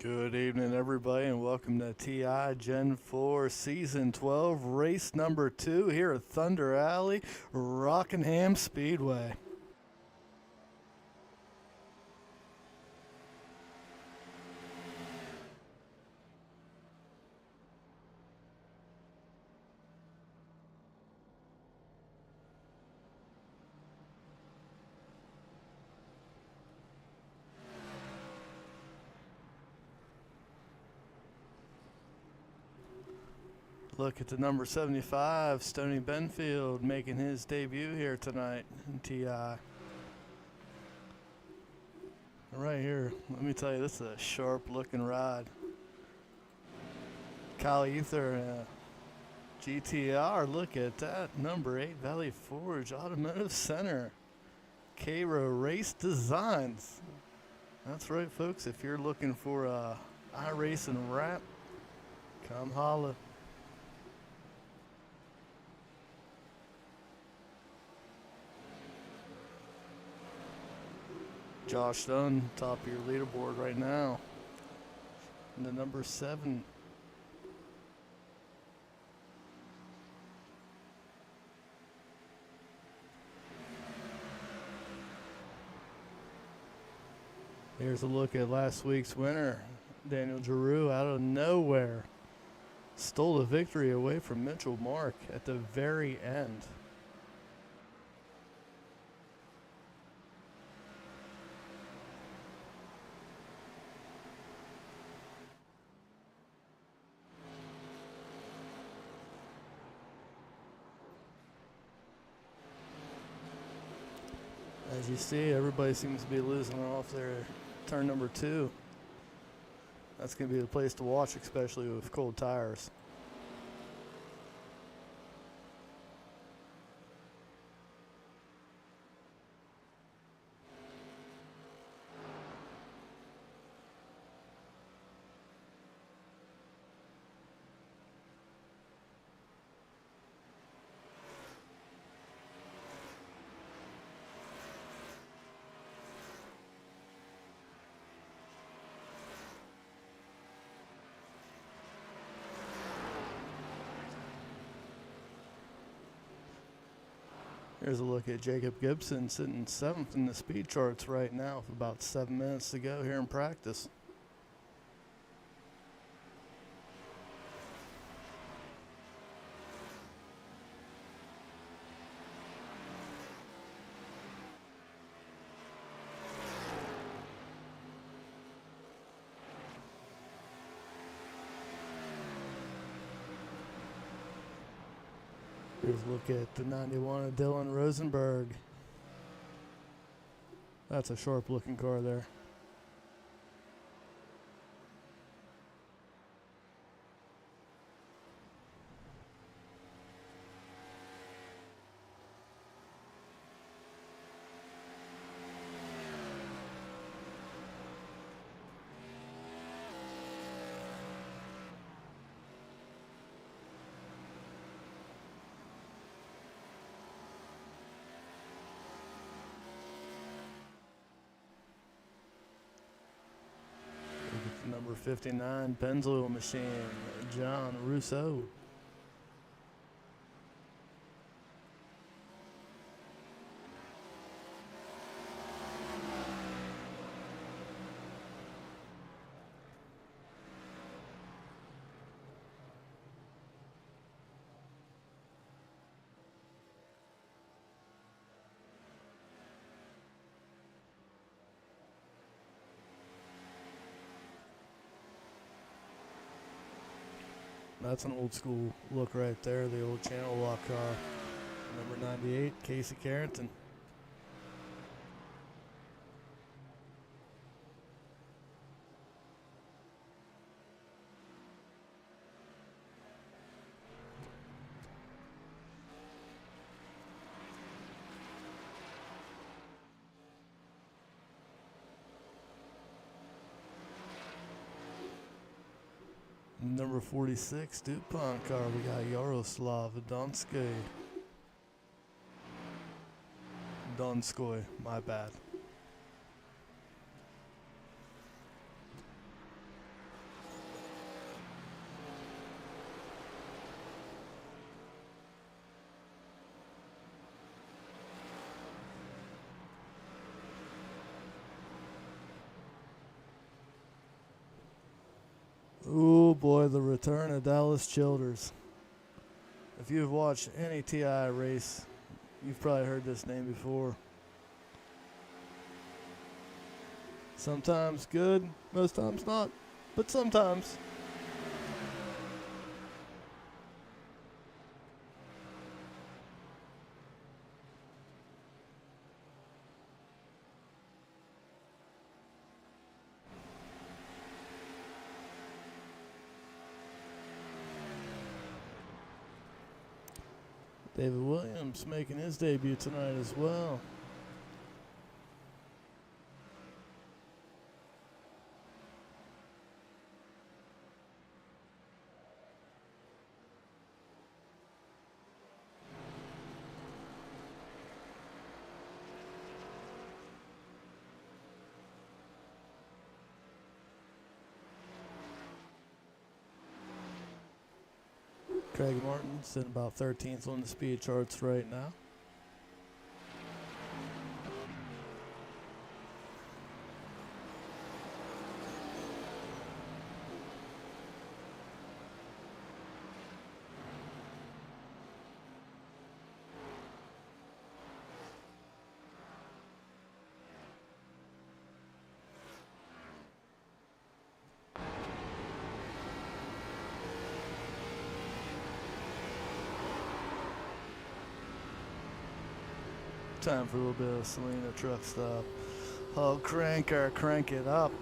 Good evening, everybody, and welcome to TI Gen 4 Season 12, race number 2 here at Thunder Alley, Rockingham Speedway. Look at the number 75, Stoney Benfield, making his debut here tonight in TI. Right here, let me tell you, this is a sharp-looking ride. Kyle Ether, GTR, look at that. Number 8, Valley Forge Automotive Center. Cairo Race Designs. That's right, folks. If you're looking for a iRacing wrap, come holla. Josh Dunn, top of your leaderboard right now. And the number 7. Here's a look at last week's winner, Daniel Giroux, out of nowhere. Stole the victory away from Mitchell Mark at the very end. As you see, everybody seems to be losing off their turn number 2. That's going to be the place to watch, especially with cold tires. Here's a look at Jacob Gibson sitting 7th in the speed charts right now with about 7 minutes to go here in practice. Here's a look at the 91 of Dylan Rosenberg. That's a sharp looking car there. Number 59, Pennzoil Machine, John Rousseau. That's an old school look right there, the old channel lock car. Number 98, Casey Carrington. Number 46, DuPont car, we got Yaroslav Donskoy, my bad. Oh boy, the return of Dallas Childers. If you've watched any TI race, you've probably heard this name before. Sometimes good, most times not, but sometimes. David Williams making his debut tonight as well. Craig Martin sitting about 13th on the speed charts right now. Time for a little bit of Selena truck stop. Oh, crank it up.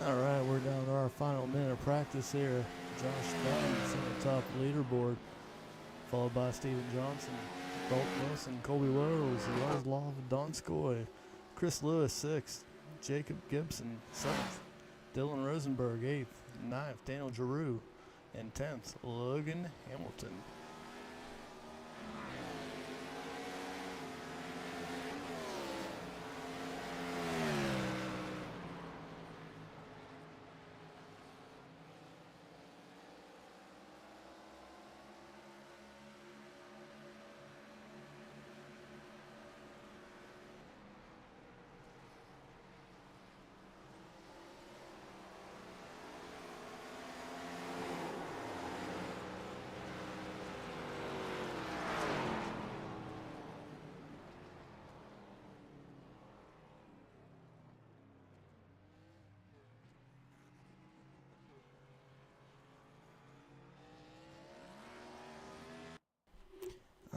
All right, we're down to our final minute of practice here. Josh Dunn on the top leaderboard, followed by Steven Johnson, Dalton Wilson, Colby Wells, Law, Donskoy, Chris Lewis, 6th, Jacob Gibson, 7th, Dylan Rosenberg, 8th, 9th, Daniel Giroux, and 10th, Logan Hamilton.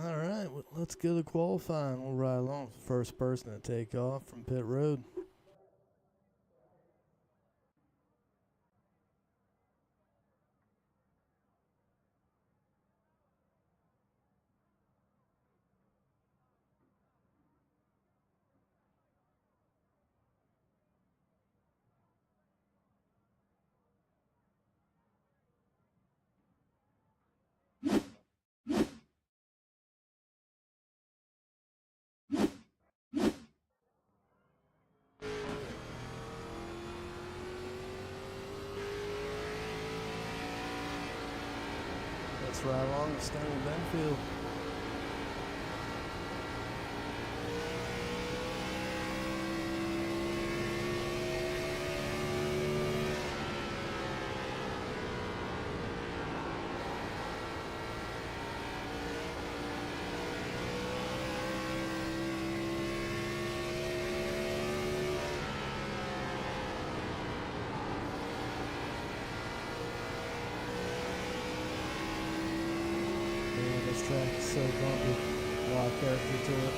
All right, well, let's go to qualifying. We'll ride along with the first person to take off from pit road. practice right along with Stony Benfield. This track is so bumpy, a lot of character to it.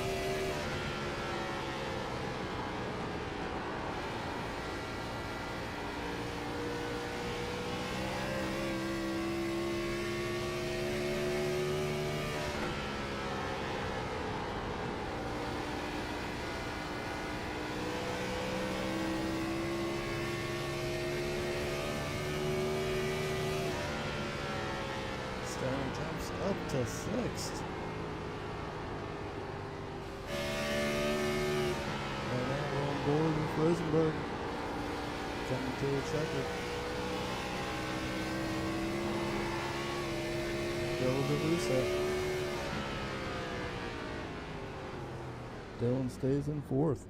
Stone jumps up to 6th. And now we're on board with Rosenberg coming to a checker. Dylan DeLuca. Dylan stays in 4th.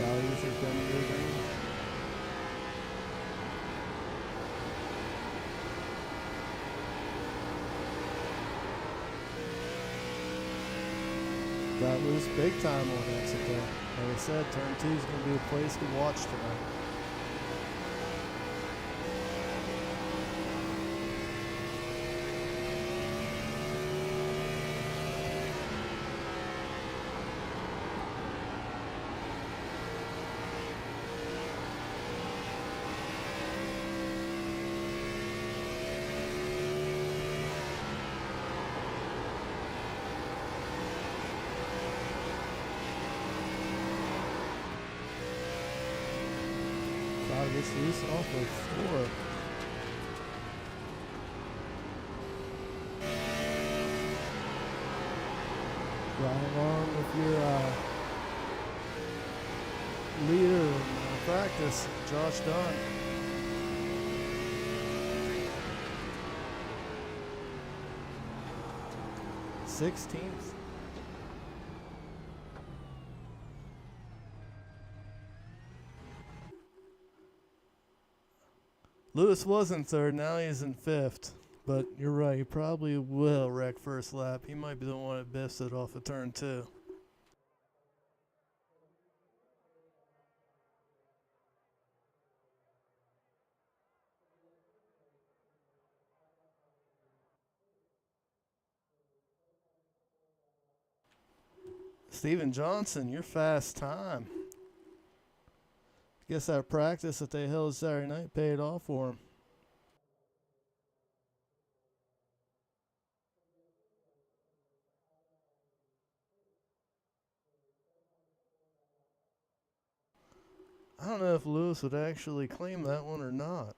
Values are coming to the ring. Got loose big time on Exeter. Like I said, turn 2 is going to be a place to watch tonight. Gets loose off of 4. Right along with your leader in practice, Josh Dunn. Sixteenth. Lewis was in 3rd, now he's in 5th. But you're right, he probably will wreck first lap. He might be the one that biffs it off of turn 2. Steven Johnson, your fast time. Guess that practice that they held Saturday night paid off for him. I don't know if Lewis would actually claim that one or not.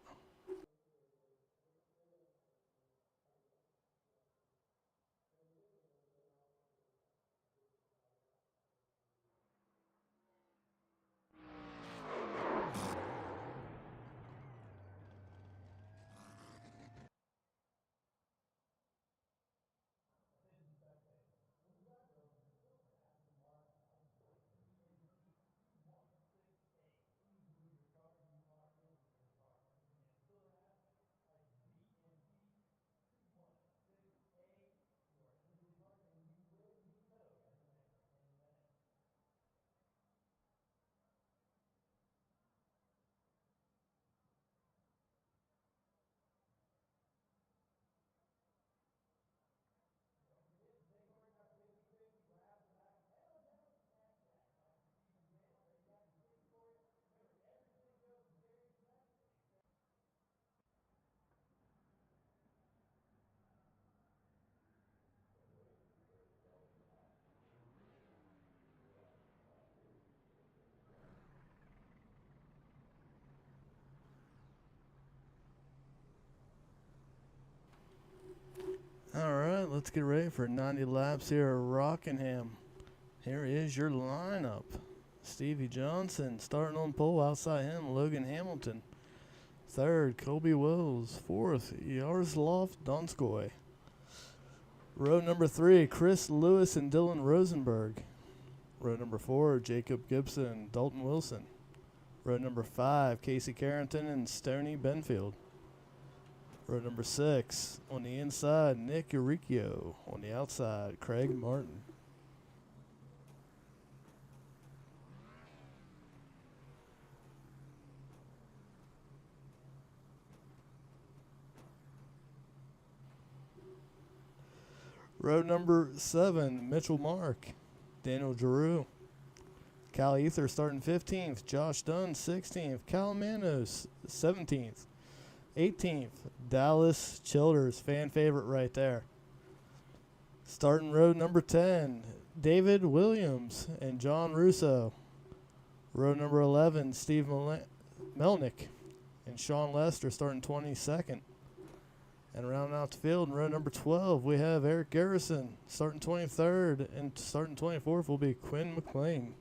All right, let's get ready for 90 laps here at Rockingham. Here is your lineup. Stevie Johnson starting on pole. Outside him, Logan Hamilton. Third, Colby Wills. Fourth, Yaroslav Donskoy. Row number 3, Chris Lewis and Dylan Rosenberg. Row number 4, Jacob Gibson and Dalton Wilson. Row number 5, Casey Carrington and Stoney Benfield. Row number 6, on the inside, Nick Uricchio. On the outside, Craig Martin. Row number 7, Mitchell Mark, Daniel Giroux. Cal Ether starting 15th, Josh Dunn 16th, Cal Manos 17th. 18th, Dallas Childers, fan favorite right there. Starting row number 10, David Williams and John Russo. Row number 11, Steve Melnick and Sean Lester starting 22nd. And rounding out the field in row number 12, we have Eric Garrison starting 23rd, and starting 24th will be Quinn McLean.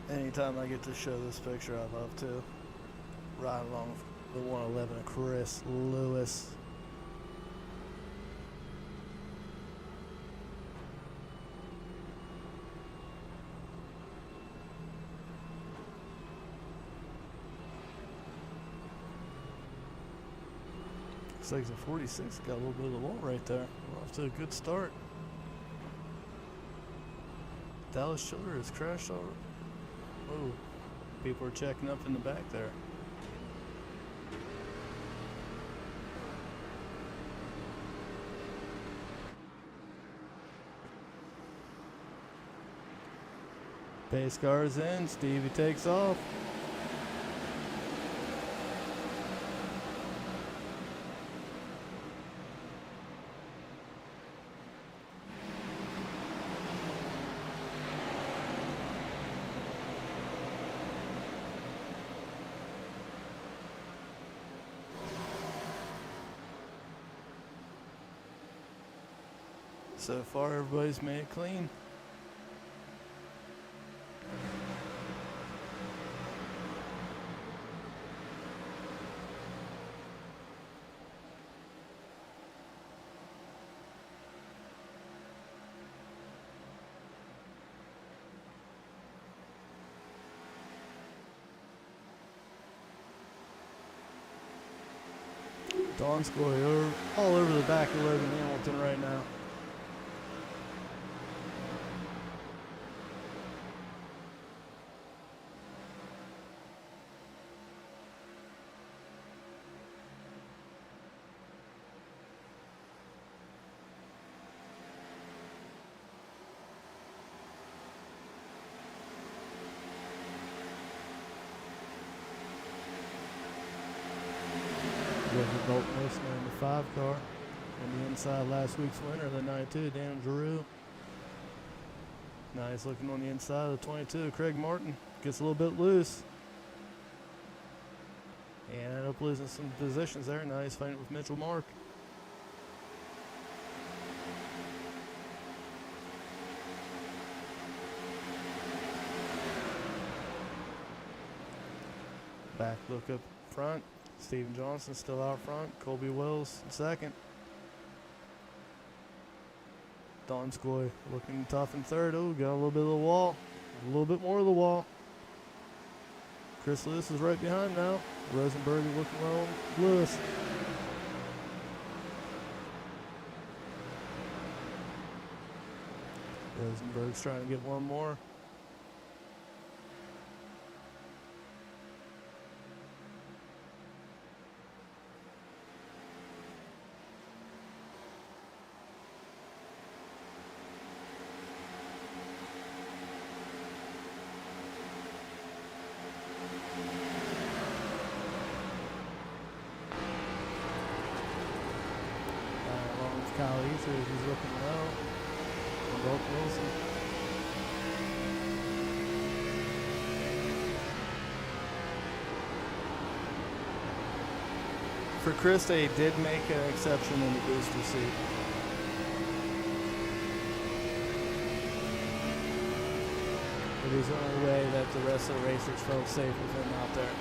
Anytime I get to show this picture, I love to. Right along the 111 of Chris Lewis. Looks like the 46 got a little bit of the wall right there. We're off to a good start. Dallas Childers has crashed already. Oh, people are checking up in the back there. Pace car's in, Stevie takes off. So far, everybody's made it clean. Donskoy all over the back of Logan Hamilton right now. Dalton Wilson in the 5 car. On the inside, last week's winner, the 92, Daniel Giroux. Nice looking on the inside of the 22, Craig Martin. Gets a little bit loose. And ended up losing some positions there. Now he's fighting with Mitchell Mark. Back look up front. Steven Johnson still out front. Colby Wills in second. Donskoy looking tough in third. Oh, got a little bit of the wall. A little bit more of the wall. Chris Lewis is right behind now. Rosenberg looking low on Lewis. Rosenberg's trying to get one more. Kyle Ether, he's looking low. And Bolt Wilson. For Chris, they did make an exception in the booster seat. It is the only way that the rest of the racers felt safe with him out there.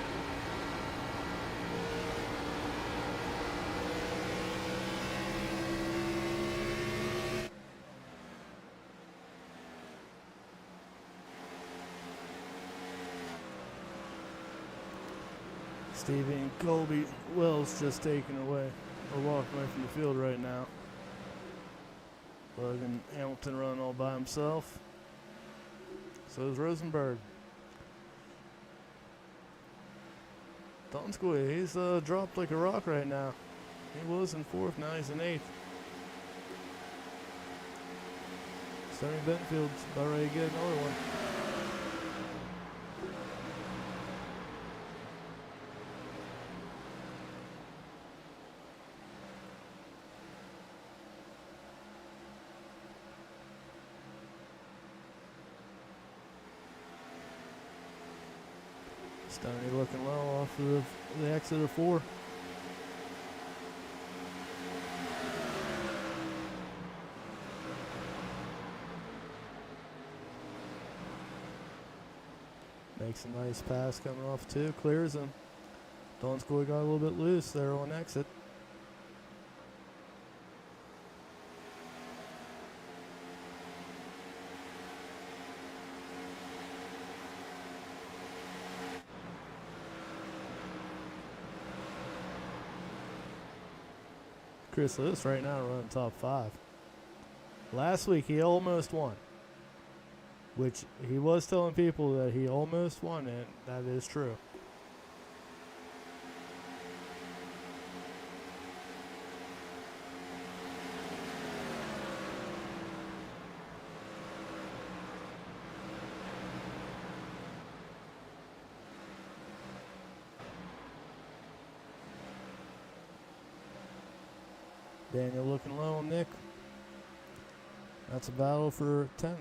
Stevie and Colby Wells just taken away or walking away from the field right now. Logan Hamilton running all by himself. So is Rosenberg. Donskoy, he's dropped like a rock right now. He was in 4th, now he's in 8th. Sonny Benfield's about ready to get another one. Stoney looking low off of the exit of 4. Makes a nice pass coming off 2, clears him. Donskoy got a little bit loose there on exit. Chris Lewis right now running top 5. Last week he almost won, which he was telling people that he almost won, and that is true. Daniel looking low on Nick. That's a battle for 10th.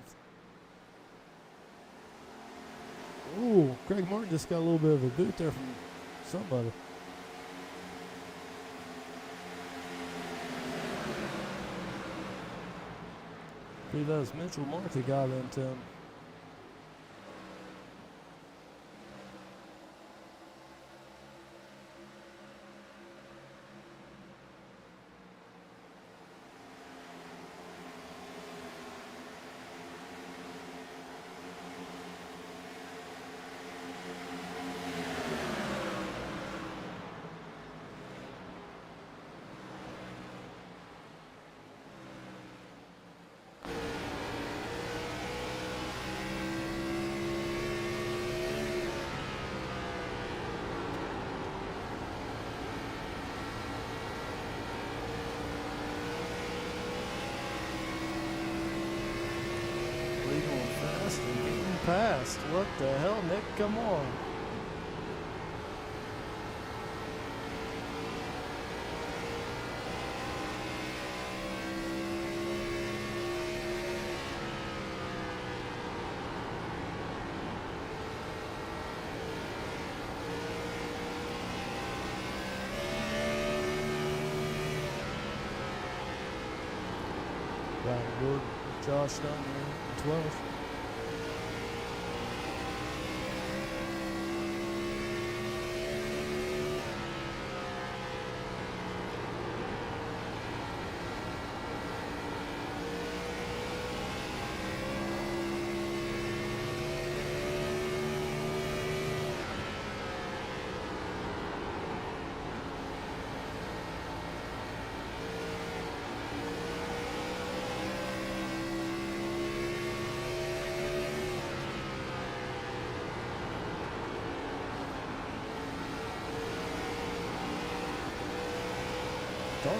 Ooh, Craig Martin just got a little bit of a boot there from somebody. I believe that was Mitchell Martin got into him. Passed. What the hell, Nick? Come on. Ryan Wood, Josh Dunn, 12.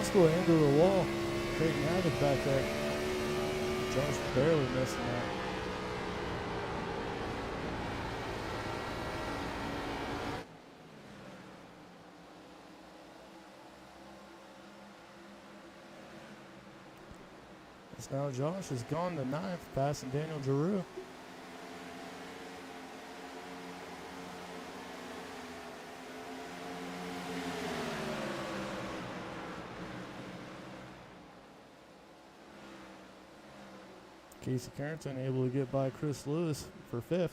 school into the wall. Creating havoc back there. Josh barely missing that. As now Josh has gone to 9th, passing Daniel Giroux. Casey Carrington able to get by Chris Lewis for 5th.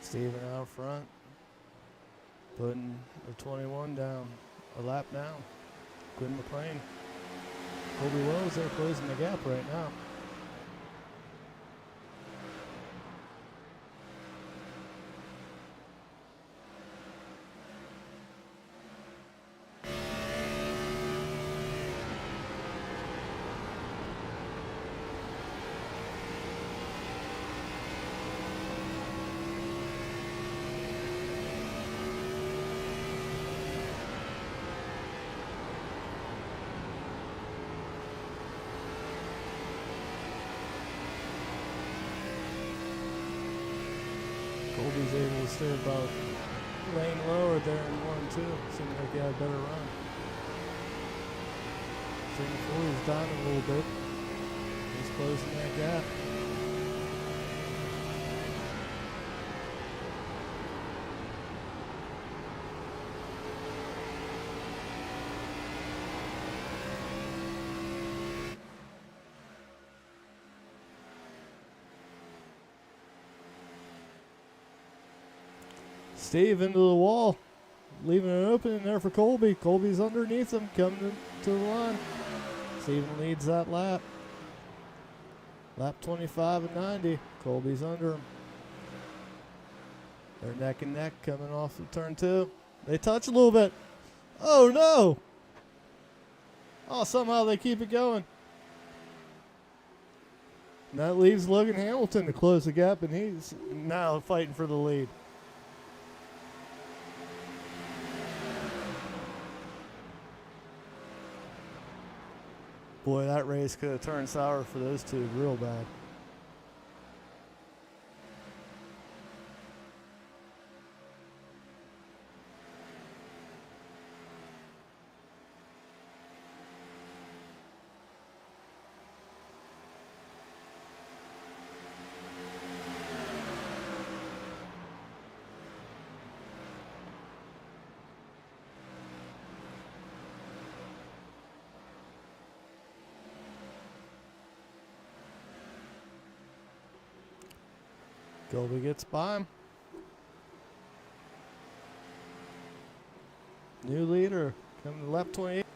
Steven out front, putting the 21 down, a lap down. Quinn McLean. Colby Wells there closing the gap right now. Colby's able to stay about lane lower there in 1-2. Seemed like he had a better run. Singapore is down a little bit. He's closing that gap. Steve into the wall, leaving it open in there for Colby. Colby's underneath him, coming to the line. Steven leads that lap. Lap 25 and 90. Colby's under him. They're neck and neck coming off of turn 2. They touch a little bit. Oh no! Oh, somehow they keep it going. And that leaves Logan Hamilton to close the gap, and he's now fighting for the lead. Boy, that race could have turned sour for those two real bad. Colby gets by him. New leader coming to lap 28.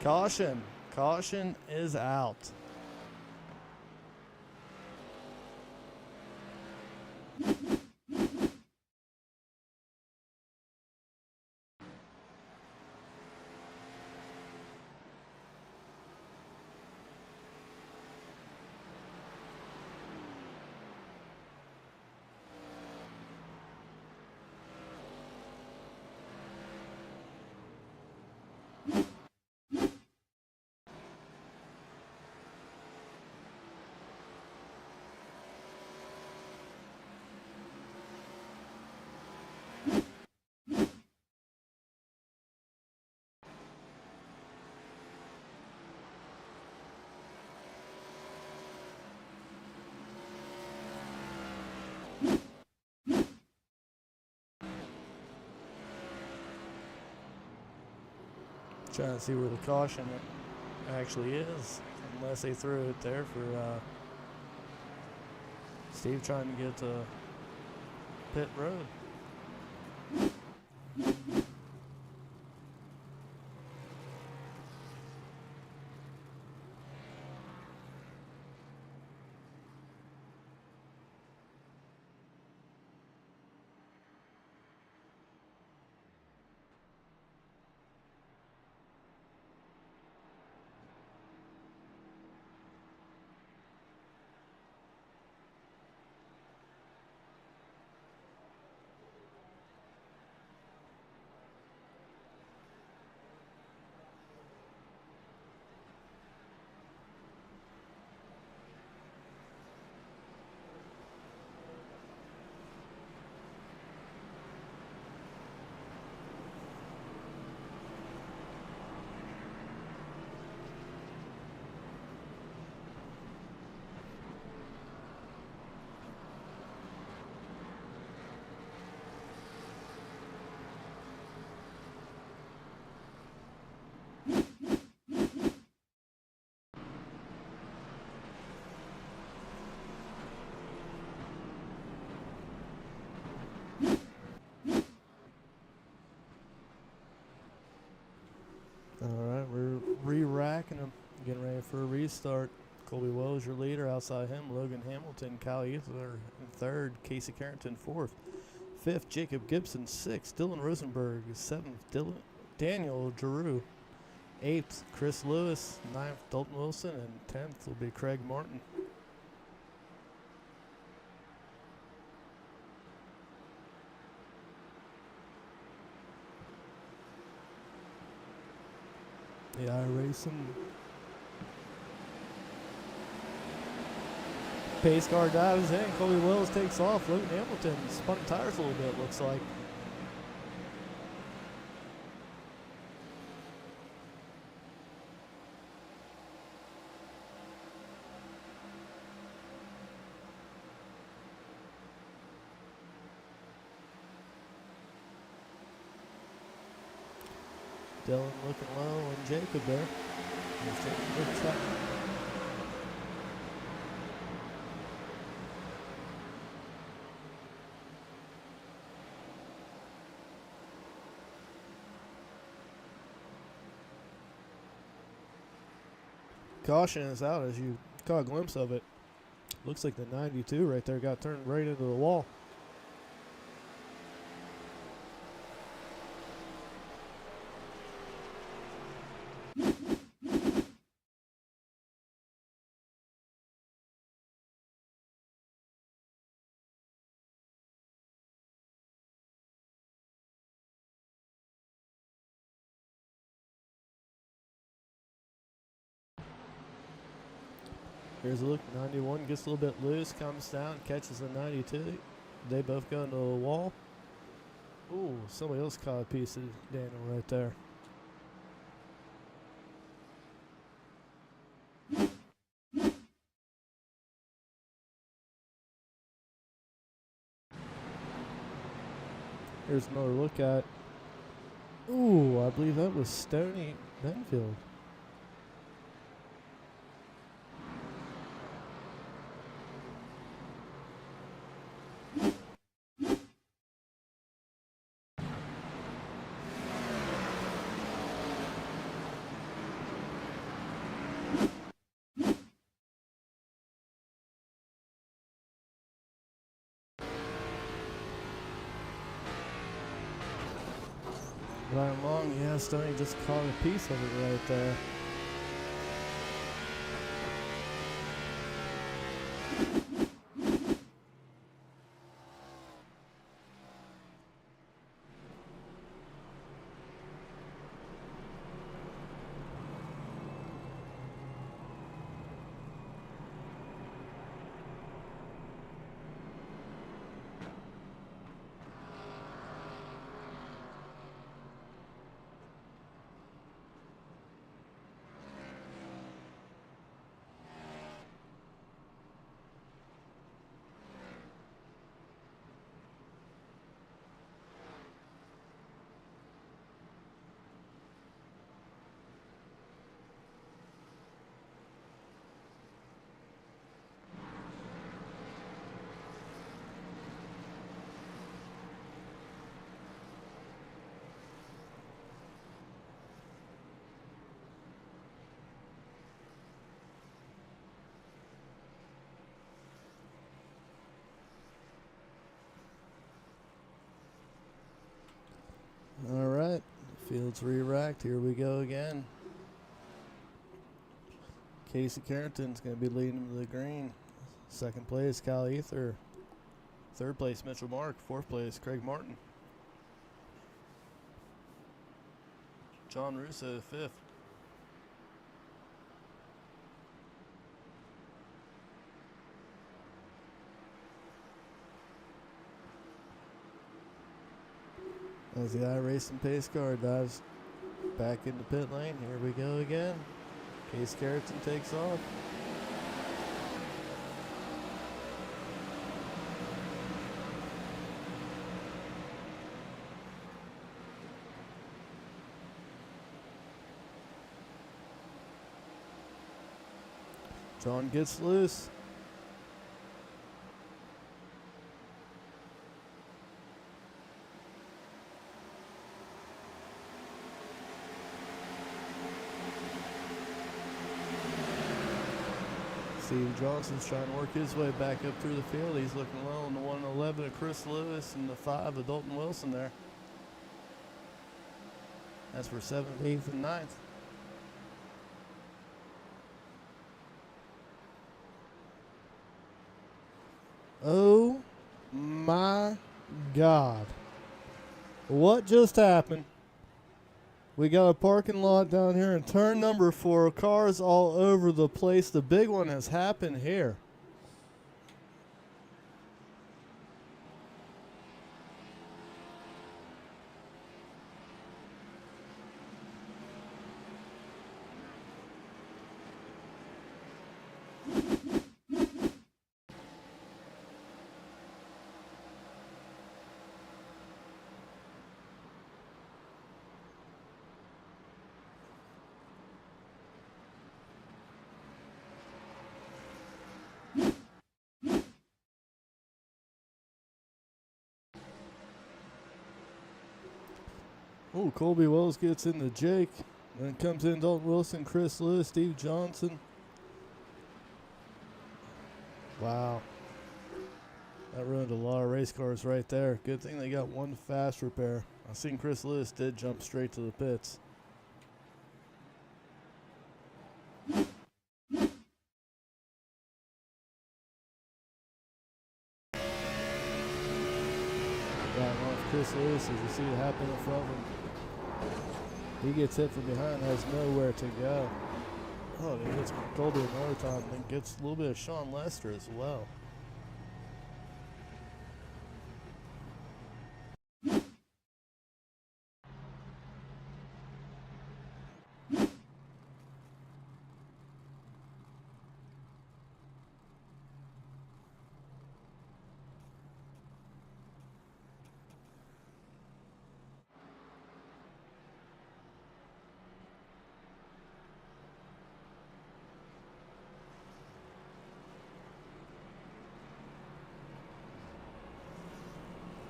Caution. Caution is out. Trying to see where the caution actually is, unless they threw it there for Steve trying to get to pit road. restart. Colby Wells, your leader. Outside him, Logan Hamilton, Kyle Ether in third, Casey Carrington fourth. Fifth, Jacob Gibson. Sixth, Dylan Rosenberg. Seventh, Daniel Giroux. Eighth, Chris Lewis. Ninth, Dalton Wilson. And 10th will be Craig Martin. The iRacing pace car dives in. Colby Wells takes off. Logan Hamilton spun tires a little bit, looks like. Dylan looking low and Jacob there. He's taking a good shot. Caution is out as you caught a glimpse of it. Looks like the 92 right there got turned right into the wall. Here's a look. 91 gets a little bit loose, comes down, catches the 92. They both go into the wall. Ooh, somebody else caught a piece of Daniel right there. Here's another look at. Ooh, I believe that was Stoney Benfield. Ryan Long, yeah, Stoney just caught a piece of it right there. All right, field's re-racked. Here we go again. Casey Carrington's going to be leading him to the green. Second place, Kyle Ether. Third place, Mitchell Mark. Fourth place, Craig Martin. John Russo, fifth. As the iRacing pace car dives back into pit lane, here we go again. Case Carrington takes off. John gets loose. Steve Johnson's trying to work his way back up through the field. He's looking low on the 111 of Chris Lewis and the 5 of Dalton Wilson there. That's for 7th, 8th, and 9th. Oh my God. What just happened? We got a parking lot down here in turn number 4. Cars all over the place. The big one has happened here. Oh, Colby Wells gets into Jake. Then comes in Dalton Wilson, Chris Lewis, Steve Johnson. Wow. That ruined a lot of race cars right there. Good thing they got one fast repair. I seen Chris Lewis did jump straight to the pits. Chris Lewis, as you see it happen in front of him. He gets hit from behind, has nowhere to go. Oh, he hits Colby another time, and then gets a little bit of Sean Lester as well.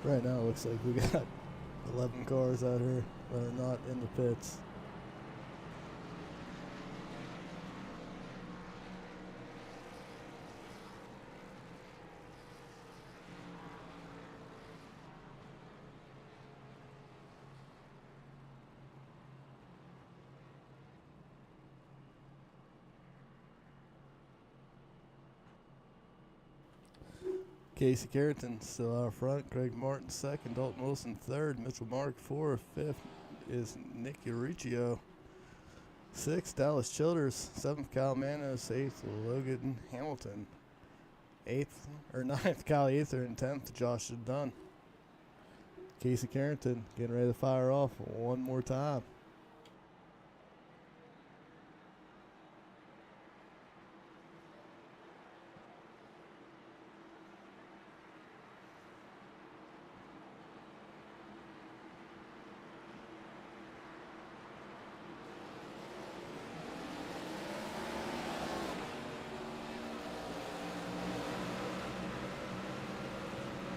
Right now, it looks like we got 11 cars out here that are not in the pits. Casey Carrington still out front. Craig Martin second. Dalton Wilson third. Mitchell Mark fourth. Fifth is Nick Uricchio. Sixth, Dallas Childers. Seventh, Kyle Manos. Eighth, Logan Hamilton. Ninth, Kyle Ether. And 10th, Josh Dunn. Casey Carrington getting ready to fire off one more time.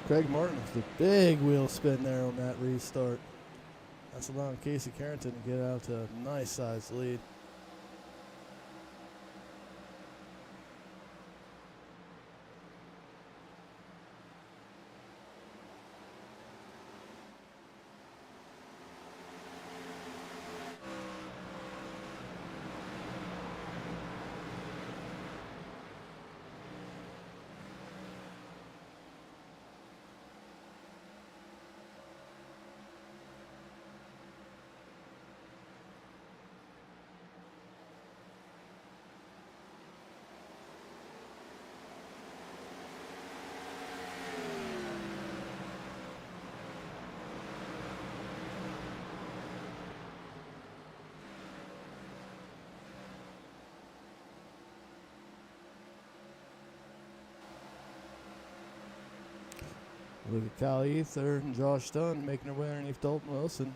Craig Martin with the big wheel spin there on that restart. That's allowing Casey Carrington to get out to a nice sized lead. Look at Kyle Ether and Josh Dunn making their way underneath Dalton Wilson.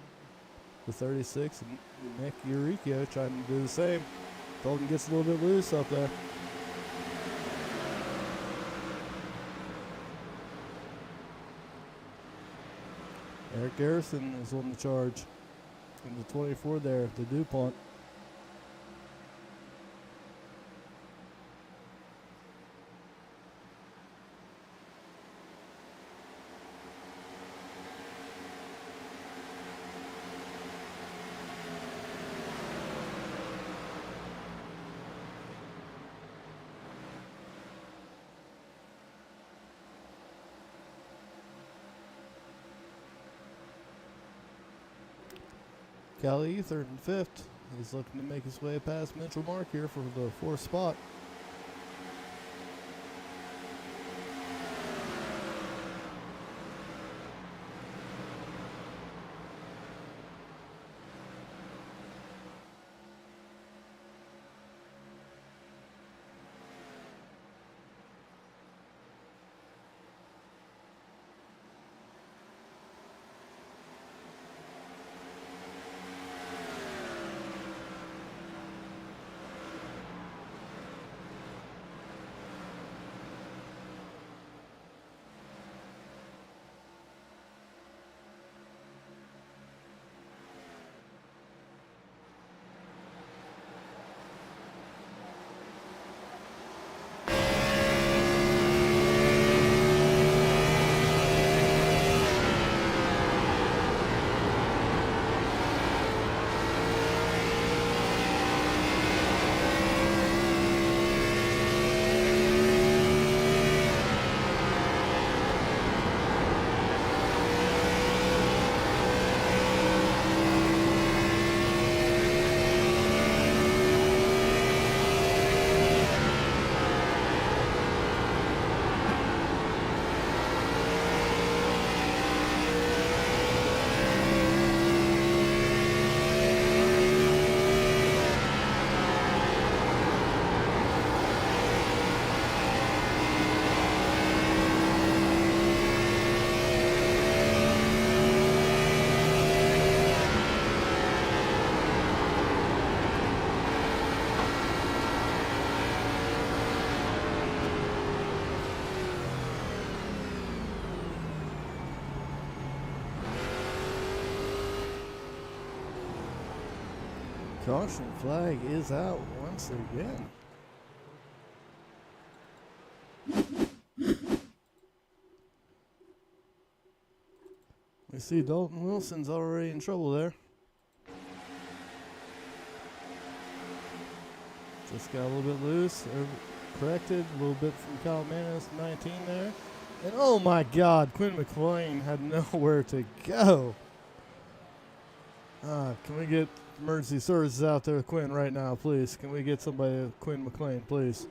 The 36 and Nick Uricchio trying to do the same. Dalton gets a little bit loose up there. Eric Garrison is on the charge. In the 24 there, the DuPont. Scally, 3rd and 5th. He's looking to make his way past Mitchell Mark here for the 4th spot. Caution flag is out once again. We see Dalton Wilson's already in trouble there. Just got a little bit loose, corrected a little bit from Kyle Manis, 19 there. And oh my God, Quinn McLean had nowhere to go. Can we get emergency services out there with Quinn right now, please? Can we get somebody, Quinn McLean, please?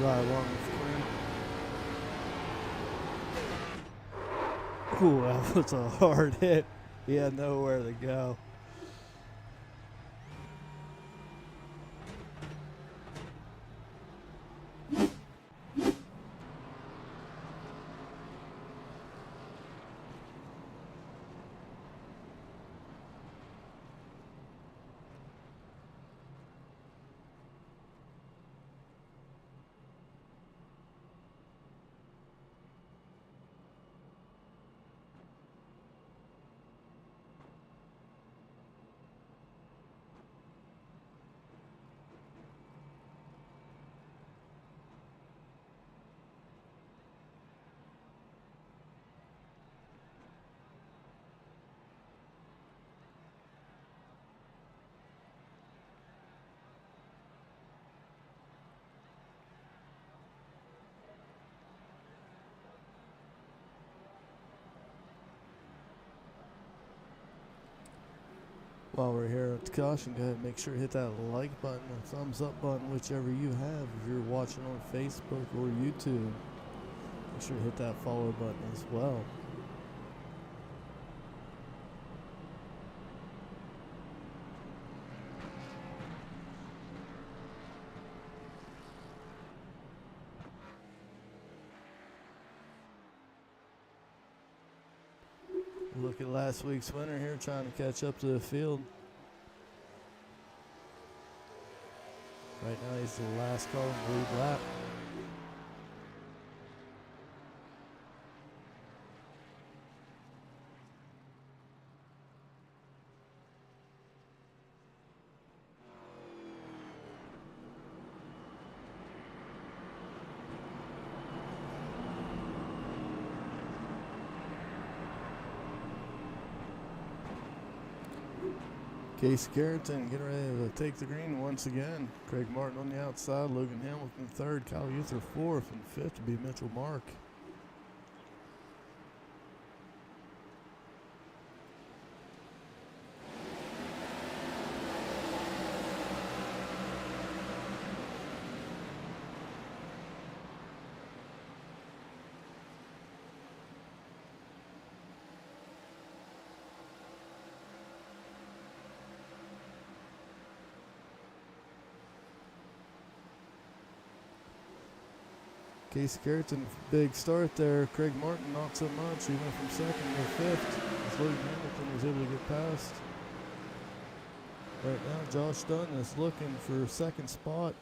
Right along with Quinn. Ooh, that was a hard hit. He had nowhere to go. While we're here at the caution, go ahead and make sure to hit that like button or thumbs up button, whichever you have. If you're watching on Facebook or YouTube, make sure to hit that follow button as well. Look at last week's winner here, trying to catch up to the field. Right now he's the last car in the lead lap. Casey Carrington getting ready to take the green once again. Craig Martin on the outside, Logan Hamilton third, Kyle Uther fourth, and fifth to be Mitchell Mark. Casey Carrington, big start there. Craig Martin, not so much. He went from second to fifth. As Logan Hamilton was able to get past. Right now, Josh Dunn is looking for second spot.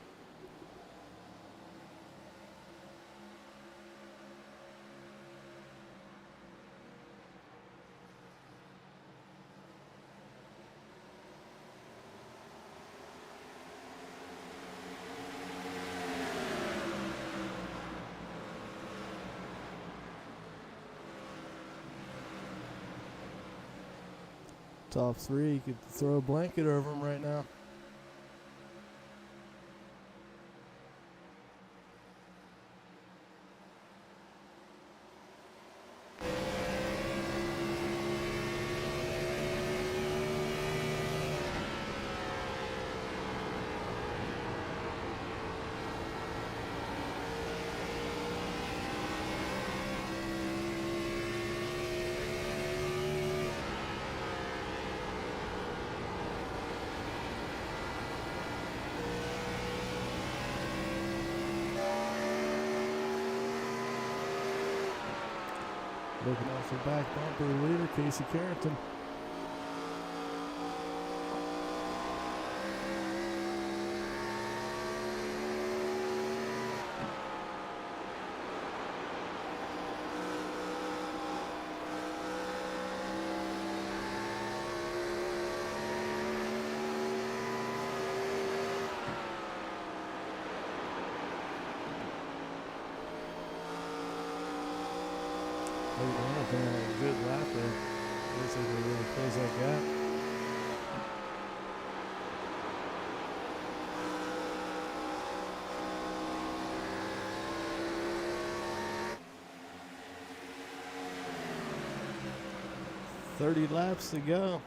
Top three, you could throw a blanket over him right now. Looking off the back bumper leader, Casey Carrington. Hamilton had a good lap there. Looks like they really close that gap. "30 laps to go."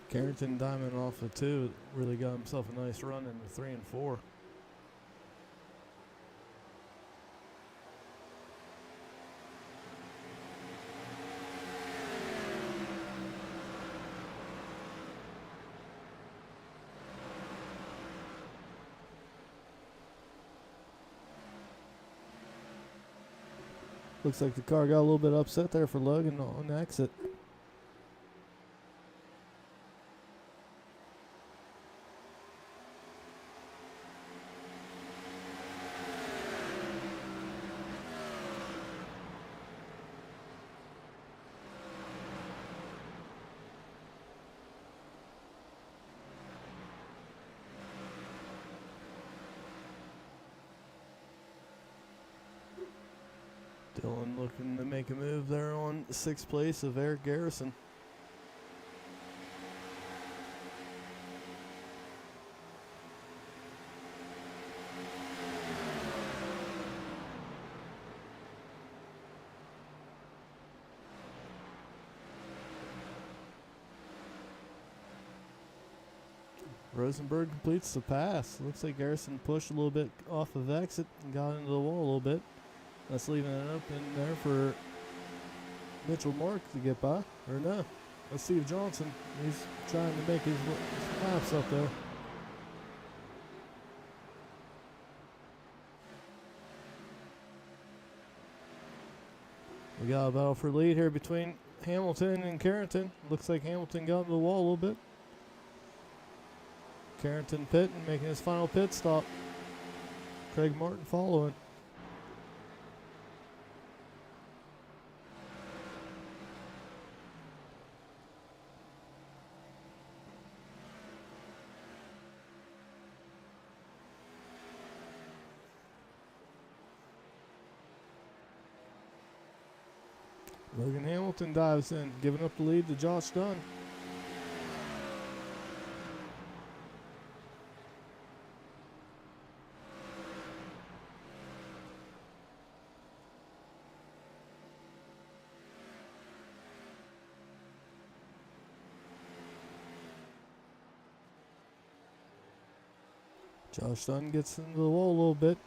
Carrington diamond off of 2, really got himself a nice run into 3 and 4. Looks like the car got a little bit upset there for Logan on the exit. Dylan looking to make a move there on 6th place of Eric Garrison. Rosenberg completes the pass. Looks like Garrison pushed a little bit off of exit and got into the wall a little bit. That's leaving it open there for Mitchell Mark to get by. Or no, that's Steve Johnson. He's trying to make his laps up there. We got a battle for lead here between Hamilton and Carrington. Looks like Hamilton got into the wall a little bit. Carrington pitting, making his final pit stop. Craig Martin following. Logan Hamilton dives in, giving up the lead to Josh Dunn. Josh Dunn gets into the wall a little bit.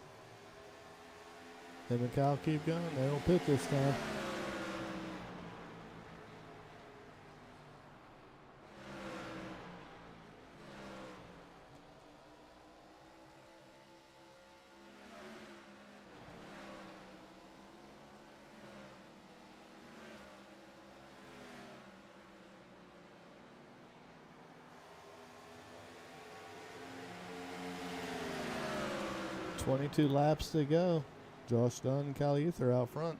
Him and Kyle keep going. They don't pit this time. .22 laps to go. Josh Dunn and Cal Ether out front.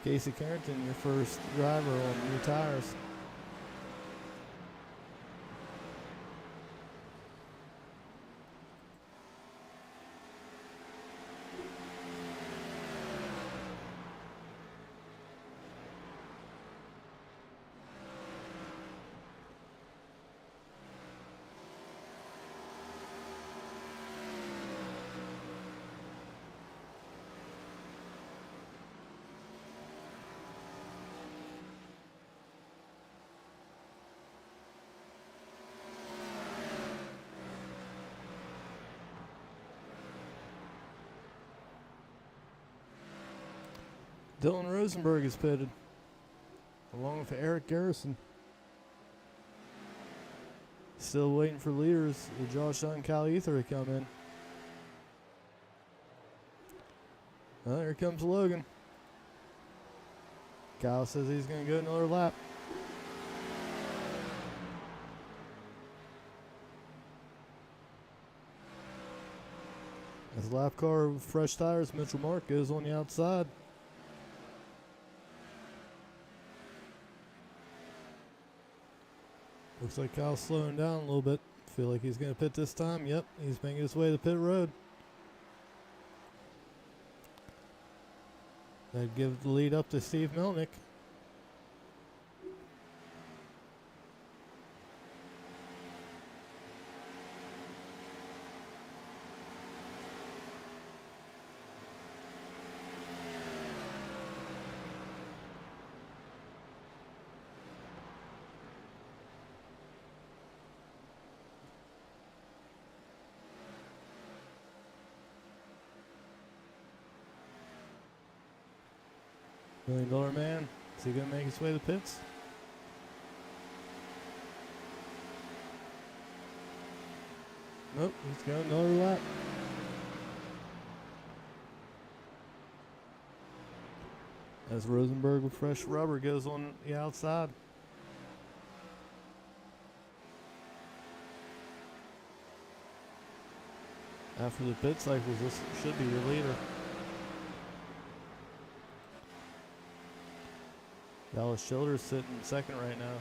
Casey Carrington, your first driver on new tires. Dylan Rosenberg is pitted, along with Eric Garrison. Still waiting for leaders, Josh Dunn and Cal Ether to come in. Well, here comes Logan. Kyle says he's going to go another lap. As lap car with fresh tires, Mitchell Mark goes on the outside. Looks like Kyle's slowing down a little bit. Feel like he's going to pit this time. Yep, he's making his way to the pit road. That'd give the lead up to Steve Melnick. $1 Million Man, is he going to make his way to the pits? Nope, he's got another lap. As Rosenberg with fresh rubber goes on the outside. After the pit cycles, this should be your leader. Dallas Childers sitting second right now.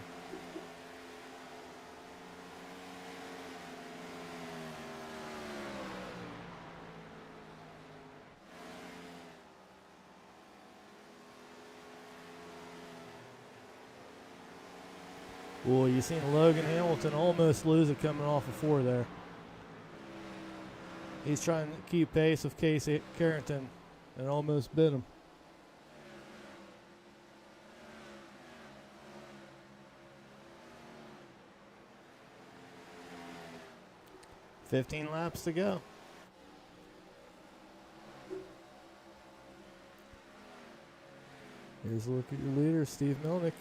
Well, you seen Logan Hamilton almost lose it coming off of 4 there. He's trying to keep pace with Casey Carrington and almost bit him. $15 laps to go. Here's a look at your leader, Steve Melnick.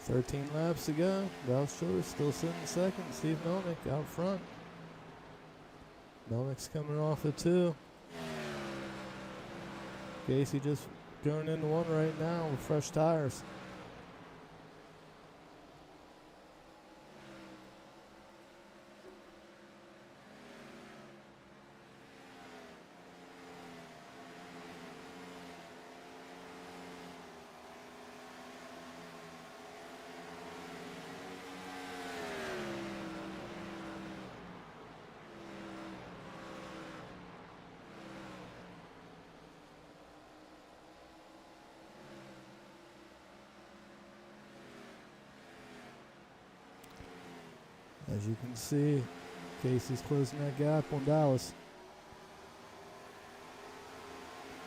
13 laps to go. Ralph Shore still sitting second. Steve Melnick out front. Melnick's coming off at 2. Casey just going into 1 right now with fresh tires. As you can see, Casey's closing that gap on Dallas.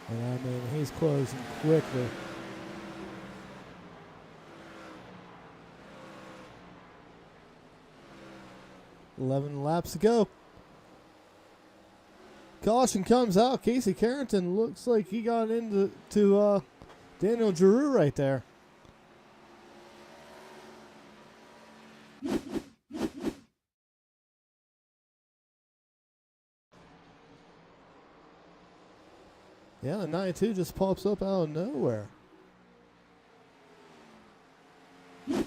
And I mean, he's closing quickly. $11 laps to go. Caution comes out. Casey Carrington looks like he got into Daniel Giroux right there. Yeah, the 92 just pops up out of nowhere. Yeah,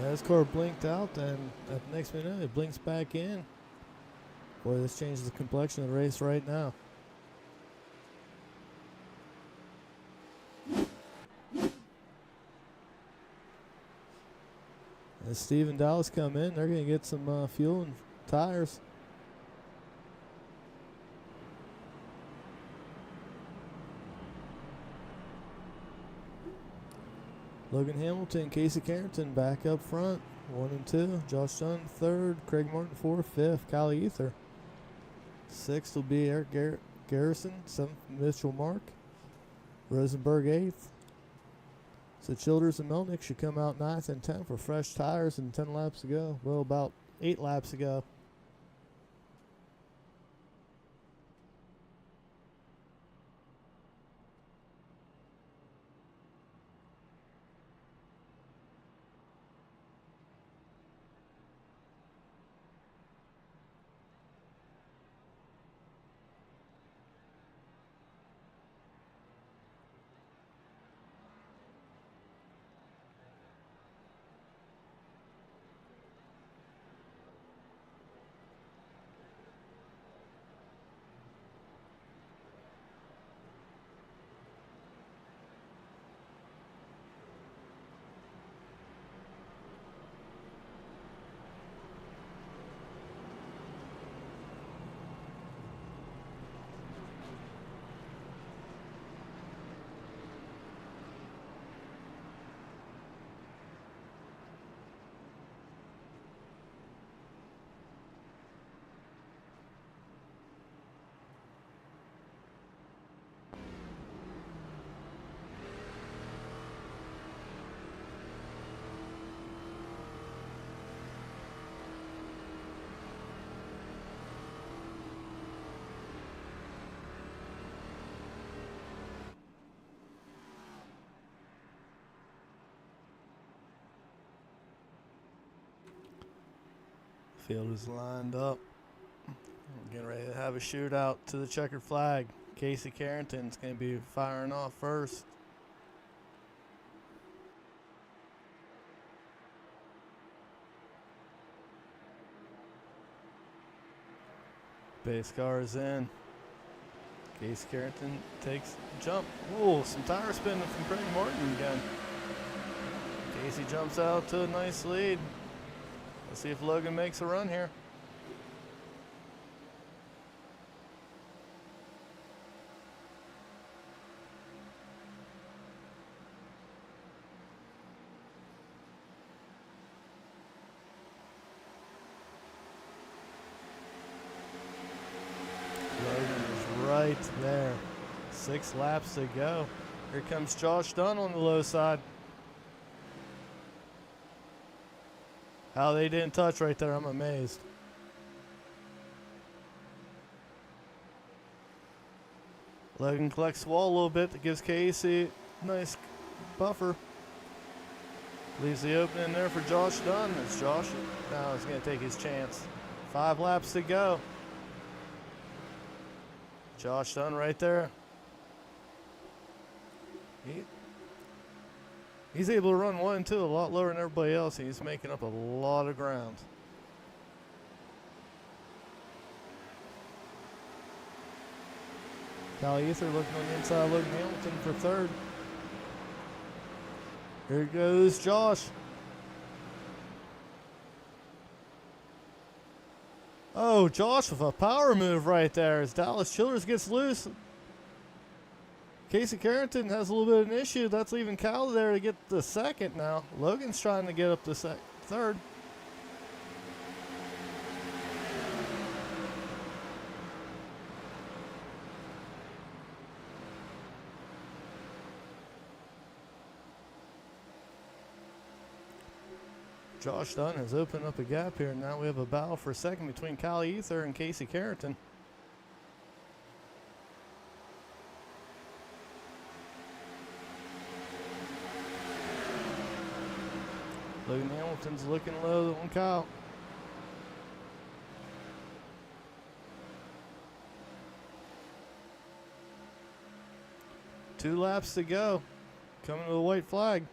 this car blinked out, and at the next minute it blinks back in. Boy, this changes the complexion of the race right now. As Steve and Dallas come in, they're going to get some fuel and tires. Logan Hamilton, Casey Carrington back up front, 1 and 2. Josh Dunn 3rd, Craig Martin 4th, 5th, Kyle Ether. 6th will be Eric Garrison, 7th Mitchell Mark, Rosenberg 8th. So Childers and Melnick should come out 9th and 10th for fresh tires and 10 laps to go. Well, about 8 laps to go. Field is lined up. We're getting ready to have a shootout to the checkered flag. Casey Carrington's going to be firing off first. Base car is in. Casey Carrington takes a jump. Whoa, some tire spinning from Craig Martin again. Casey jumps out to a nice lead. Let's see if Logan makes a run here. Logan is right there. 6 laps to go. Here comes Josh Dunn on the low side. How they didn't touch right there, I'm amazed. Logan collects the wall a little bit. That gives Casey a nice buffer. Leaves the opening there for Josh Dunn. It's Josh now he's going to take his chance. 5 laps to go. Josh Dunn right there. He's able to run 1 and 2 a lot lower than everybody else. He's making up a lot of ground. Cal Ether looking on the inside, Logan Hamilton for 3rd. Here goes Josh. Oh, Josh with a power move right there as Dallas Childers gets loose. Casey Carrington has a little bit of an issue. That's leaving Cal there to get the 2nd now. Logan's trying to get up to 3rd. Josh Dunn has opened up a gap here. Now we have a battle for 2nd between Cal Ether and Casey Carrington. Logan Hamilton's looking low on Kyle. Two laps to go. Coming to the white flag.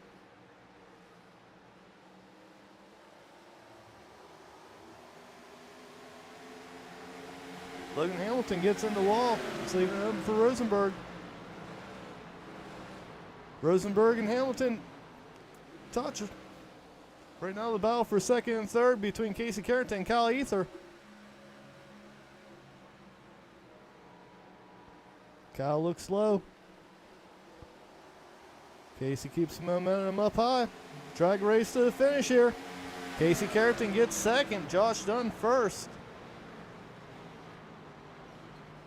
Logan Hamilton gets in the wall. It's leaving it open for Rosenberg. Rosenberg and Hamilton touch. Right now the battle for 2nd and 3rd between Casey Carrington and Kyle Ether. Kyle looks low. Casey keeps the momentum up high. Drag race to the finish here. Casey Carrington gets 2nd. Josh Dunn 1st.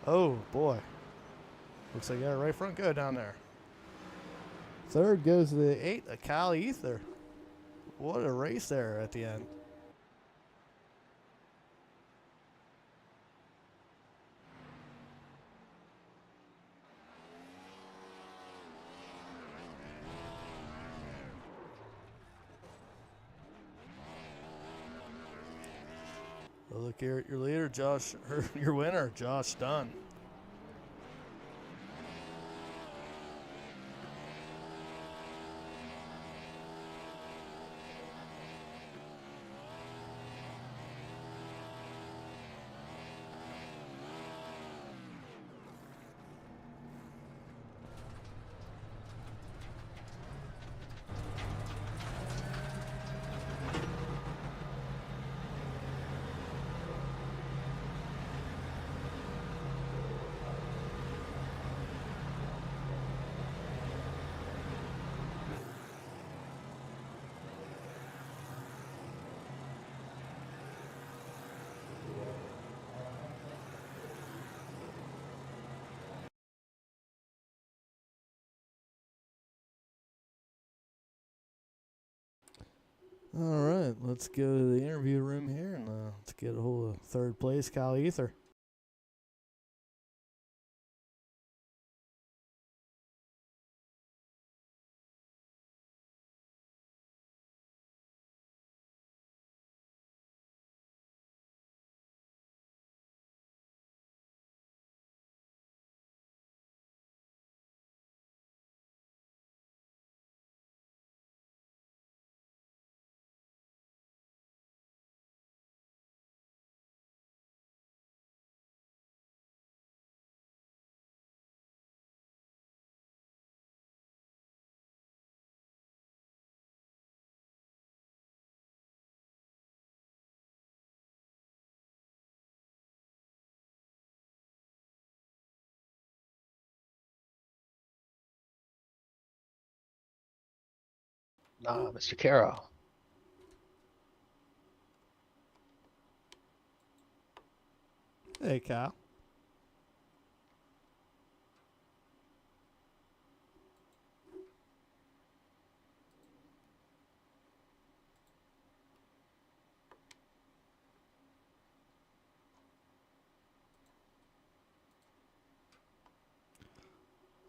Oh boy. Looks like I got a right front go down there. 3rd goes to the 8th of Kyle Ether. What a race there at the end. Well, look here at your leader, Josh, or your winner, Josh Dunn. All right, let's go to the interview room here and let's get a hold of 3rd place, Kyle Ether. Mr. Carroll. Hey, Kyle.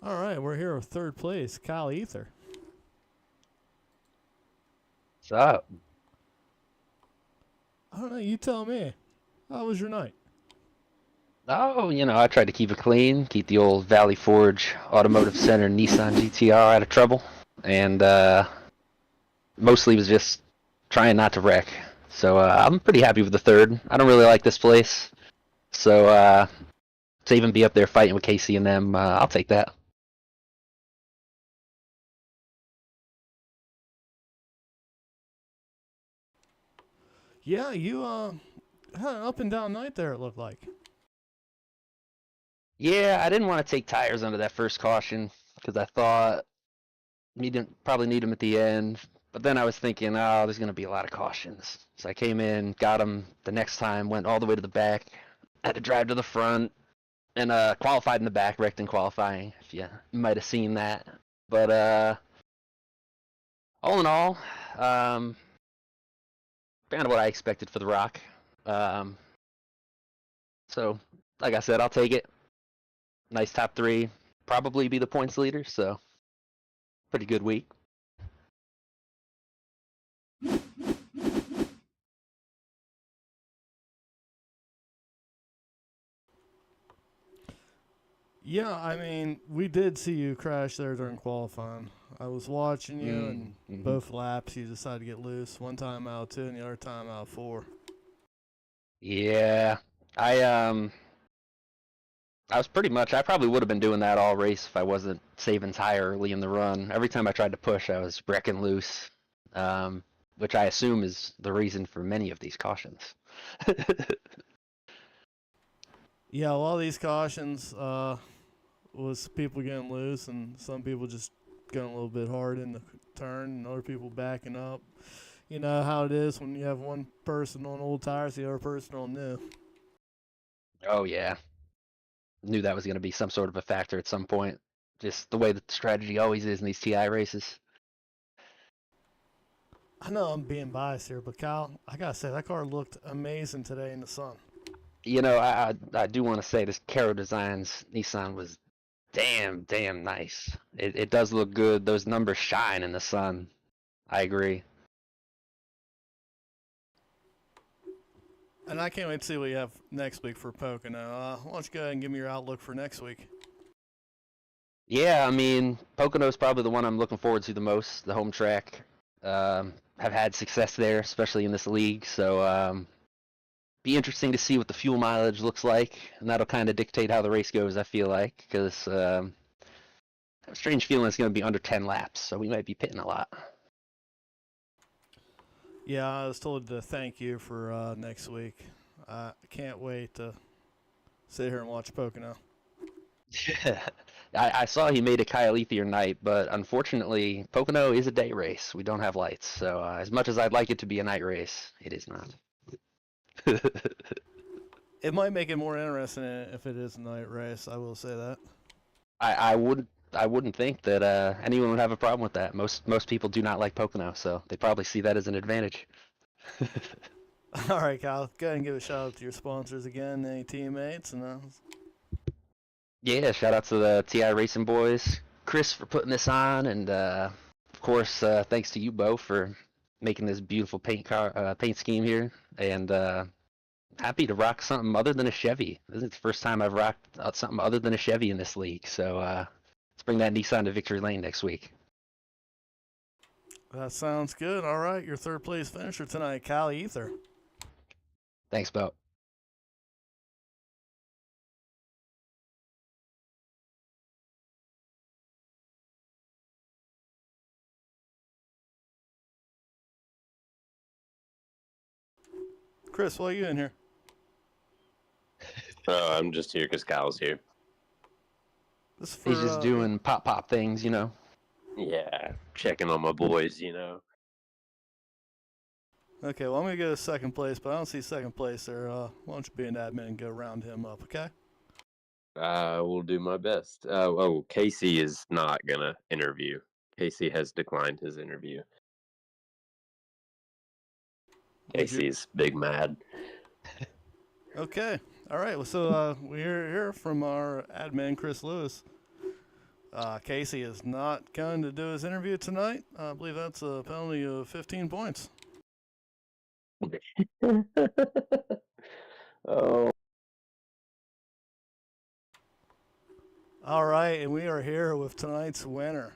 All right, we're here with third place, Kyle Ether. What's up? I don't know. You tell me. How was your night? Oh, I tried to keep it clean, keep the old Valley Forge Automotive Center Nissan GTR out of trouble, and mostly was just trying not to wreck. So I'm pretty happy with the third. I don't really like this place, so to even be up there fighting with Casey and them, I'll take that. Yeah, you had an up and down night there. It looked like. Yeah, I didn't want to take tires under that first caution because I thought probably need them at the end. But then I was thinking, oh, there's going to be a lot of cautions. So I came in, got them the next time, went all the way to the back, had to drive to the front, and qualified in the back, wrecked in qualifying, if you might have seen that. But all in all, um, kind of what I expected for the Rock. Um, so, like I said, I'll take it. Nice top three. Probably be the points leader, so pretty good week. Yeah, I mean, we did see you crash there during qualifying. I was watching you, and Mm-hmm. both laps you decided to get loose. One time out of two, and the other time out of four. Yeah, I I was pretty much. I probably would have been doing that all race if I wasn't saving tire early in the run. Every time I tried to push, I was wrecking loose, which I assume is the reason for many of these cautions. Yeah, a lot of these cautions was people getting loose, and some people just going a little bit hard in the turn, and other people backing up. You know how it is when you have one person on old tires, the other person on new. Oh yeah, knew that was going to be some sort of a factor at some point. Just the way that the strategy always is in these TI races. I know I'm being biased here, but Kyle, I gotta say that car looked amazing today in the sun. I do want to say this Caro Designs Nissan was damn nice. It does look good. Those numbers shine in the sun. I agree. And I can't wait to see what you have next week for Pocono. Why don't you go ahead and give me your outlook for next week? Yeah, I mean, Pocono is probably the one I'm looking forward to the most. The home track. Have had success there, especially in this league. So be interesting to see what the fuel mileage looks like, and that'll kind of dictate how the race goes. I feel like because I have a strange feeling it's going to be under 10 laps, so we might be pitting a lot. Yeah, I was told to thank you for next week. I can't wait to sit here and watch Pocono. I saw he made a Kyle Ethier night, but unfortunately, Pocono is a day race. We don't have lights, so as much as I'd like it to be a night race, it is not. It might make it more interesting if it is a night race. I will say that. I wouldn't think that anyone would have a problem with that. Most people do not like Pocono, so they probably see that as an advantage. All right, Kyle, go ahead and give a shout out to your sponsors again, any teammates, and Yeah, shout out to the TI Racing boys, Chris for putting this on, and of course thanks to you, Bo, for making this beautiful paint scheme here. And happy to rock something other than a Chevy. This is the first time I've rocked something other than a Chevy in this league. So let's bring that Nissan to victory lane next week. that sounds good. All right, your third place finisher tonight, Kyle Ether. Thanks, Bo. Chris, why are you in here? I'm just here because Kyle's here. This is for, He's just doing pop things, you know. Yeah, checking on my boys, Okay, well, I'm going to go to second place, but I don't see second place there. Why don't you be an admin and go round him up, okay? I will do my best. Casey is not going to interview. Casey has declined his interview. Casey's big mad. Okay. All right. Well, so we hear from our admin, Chris Lewis. Casey is not going to do his interview tonight. I believe that's a penalty of 15 points. Oh, All right, and we are here with tonight's winner,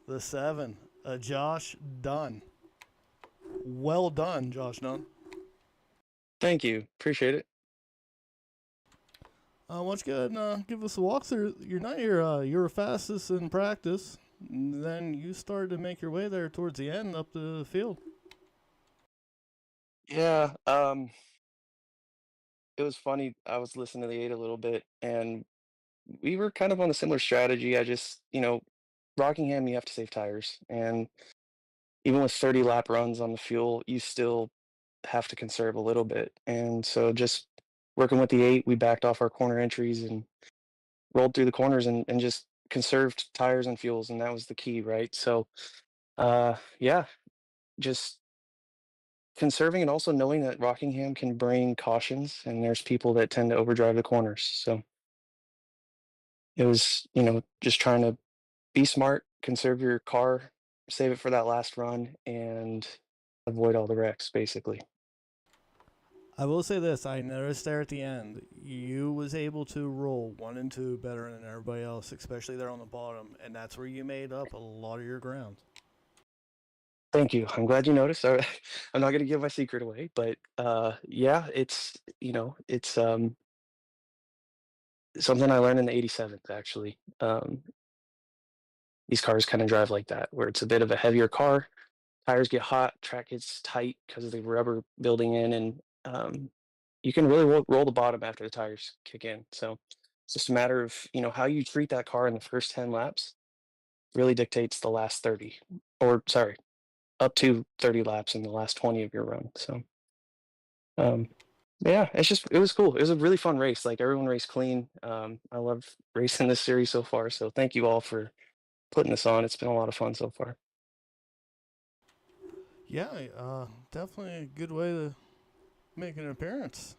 the 7, Josh Dunn. Well done, Josh Dunn. Thank you. Appreciate it. Why don't you go ahead and give us a walkthrough? You're not your fastest in practice. Then you started to make your way there towards the end up the field. Yeah, it was funny. I was listening to the 8 a little bit, and we were kind of on a similar strategy. I just, Rockingham, you have to save tires, and even with 30 lap runs on the fuel, you still have to conserve a little bit. And so just working with the 8, we backed off our corner entries and rolled through the corners and just conserved tires and fuels, and that was the key, right? So, yeah, just conserving and also knowing that Rockingham can bring cautions and there's people that tend to overdrive the corners. So it was, just trying to be smart, conserve your car, save it for that last run, and avoid all the wrecks, basically. I will say this: I noticed there at the end, you was able to roll 1 and 2 better than everybody else, especially there on the bottom, and that's where you made up a lot of your ground. Thank you. I'm glad you noticed. I'm not going to give my secret away, but yeah, it's something I learned in the 87th, actually. These cars kind of drive like that, where it's a bit of a heavier car, tires get hot, track gets tight because of the rubber building in, and you can really roll the bottom after the tires kick in. So it's just a matter of how you treat that car in the first 10 laps really dictates the last 30, or sorry, up to 30 laps in the last 20 of your run. So um, yeah, it was cool. It was a really fun race. Like everyone raced clean. I love racing this series so far. So thank you all for putting this on. It's been a lot of fun so far. Yeah, definitely a good way to make an appearance.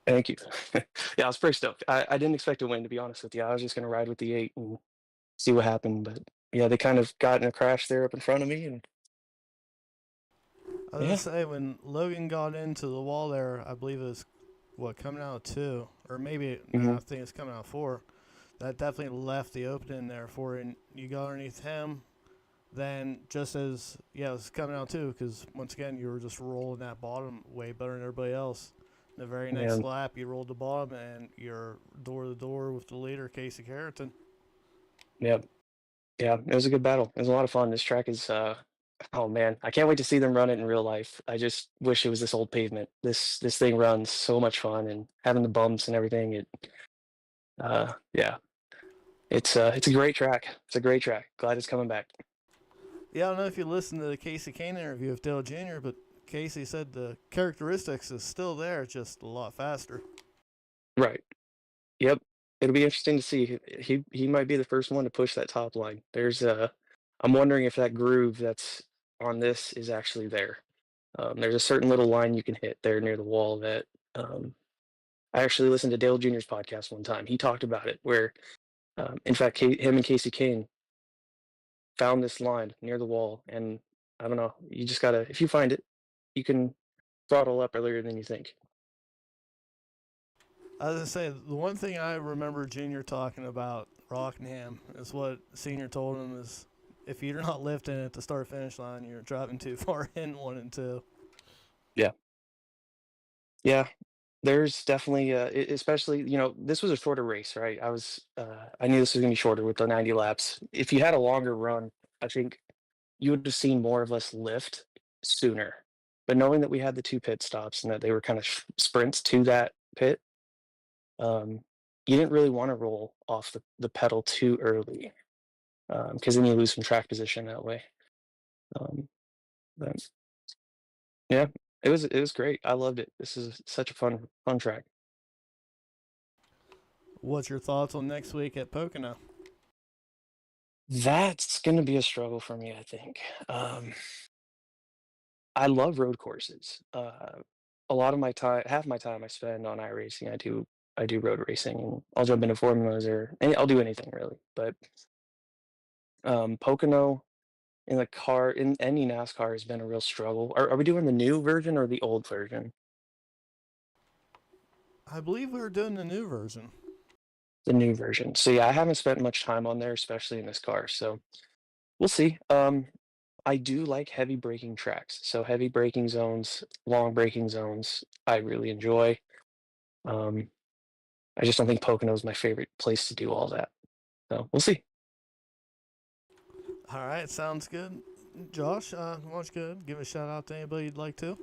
Thank you. Yeah, I was pretty stoked. I didn't expect to win, to be honest with you. I was just going to ride with the 8 and see what happened. But yeah, they kind of got in a crash there up in front of me. And I was gonna yeah. say when Logan got into the wall there, I believe it was coming out of 2, or maybe no, Hmm. I think it's coming out of 4. That definitely left the opening there for it. And you got underneath him. Then just as it was coming out too, because once again you were just rolling that bottom way better than everybody else. The very next Yeah. lap, you rolled the bottom and you're door to door with the leader, Casey Carrington. Yeah. Yeah. It was a good battle. It was a lot of fun. This track is, oh man, I can't wait to see them run it in real life. I just wish it was this old pavement. This thing runs so much fun, and having the bumps and everything. Yeah, it's a great track. It's a great track. Glad it's coming back. Yeah, I don't know if you listened to the Casey Kane interview with Dale Jr., but Casey said the characteristics is still there, just a lot faster. Right. Yep. It'll be interesting to see. He might be the first one to push that top line. I'm wondering if that groove that's on this is actually there. There's a certain little line you can hit there near the wall that I actually listened to Dale Jr.'s podcast one time. He talked about it where, in fact, him and Casey Kane found this line near the wall, and I don't know. You just gotta, if you find it, you can throttle up earlier than you think. I was gonna say the one thing I remember Junior talking about Rockingham is what Senior told him is if you're not lifting at the start finish line, you're driving too far in 1 and 2. Yeah, yeah. There's definitely, especially, this was a shorter race, right? I knew this was gonna be shorter with the 90 laps. If you had a longer run, I think you would have seen more of us lift sooner. But knowing that we had the 2 pit stops and that they were kind of sprints to that pit, um, you didn't really want to roll off the pedal too early, because then you lose some track position that way. Um, but yeah, it was great. I loved it. This is such a fun track. What's your thoughts on next week at Pocono? That's gonna be a struggle for me, I think. I love road courses. A lot of my time, half my time I spend on iRacing. I do road racing, and I'll jump into formulas or I'll do anything really. But Pocono in the car in any NASCAR has been a real struggle. Are we doing the new version or the old version? I believe we were doing the new version. The new version. So yeah, I haven't spent much time on there, especially in this car. So we'll see. I do like heavy braking tracks. So heavy braking zones, long braking zones, I really enjoy. Um, I just don't think Pocono is my favorite place to do all that. So we'll see. All right, sounds good. Josh, why don't you go give a shout out to anybody you'd like to?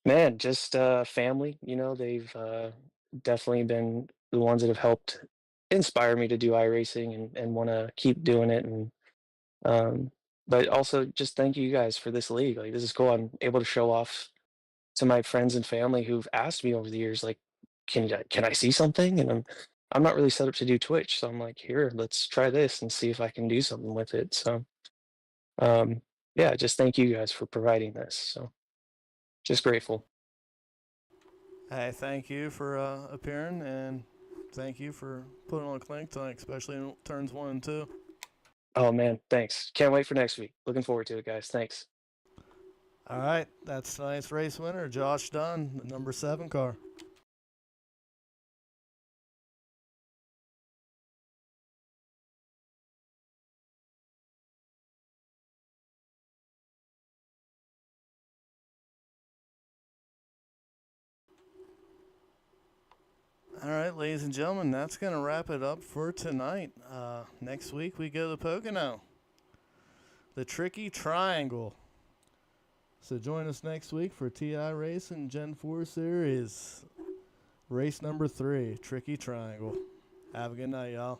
Man, just family. They've definitely been the ones that have helped inspire me to do iRacing and want to keep doing it. And um, but also just thank you guys for this league. Like this is cool. I'm able to show off to my friends and family who've asked me over the years, like, can I see something? And I'm not really set up to do Twitch, so I'm like, here, let's try this and see if I can do something with it. So um, yeah, just thank you guys for providing this. So just grateful. Hey, thank you for appearing, and thank you for putting on a clinic tonight, especially in turns 1 and 2. Oh man, thanks. Can't wait for next week. Looking forward to it, guys. Thanks. All right, that's tonight's race winner, Josh Dunn, the number 7 car. All right, ladies and gentlemen, that's going to wrap it up for tonight. Next week, we go to Pocono, the Tricky Triangle. So join us next week for TI Racing Gen 4 Series, race number 3, Tricky Triangle. Have a good night, y'all.